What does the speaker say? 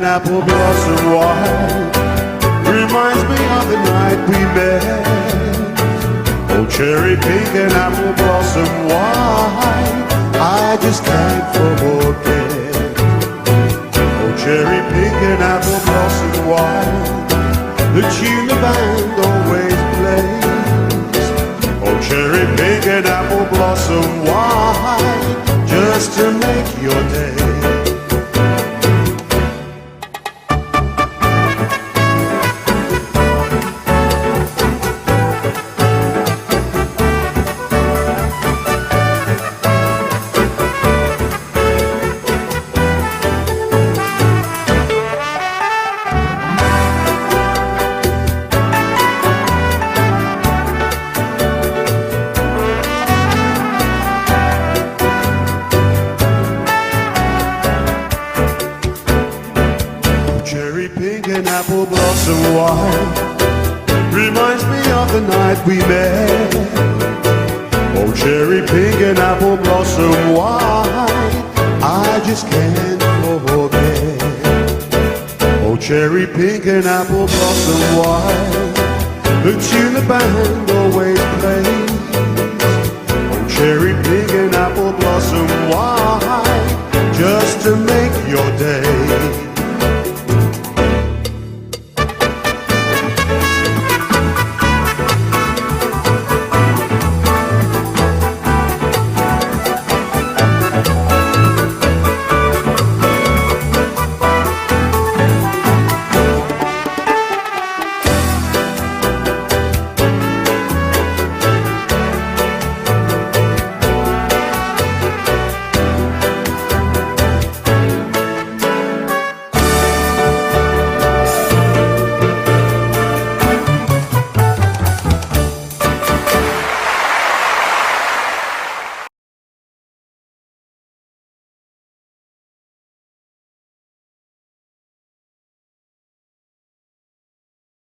apple blossom wine reminds me of the night we met. Oh, cherry pink and apple blossom wine, I just can't forget. Oh, cherry pink and apple blossom wine, the tune the band always plays. Oh, cherry pink and apple blossom wine, just to make your day. Apple blossom wine reminds me of the night we met. Oh, cherry pink and apple blossom wine, I just can't forget. Oh, cherry pink and apple blossom wine, the tune the band always plays. Oh, cherry pink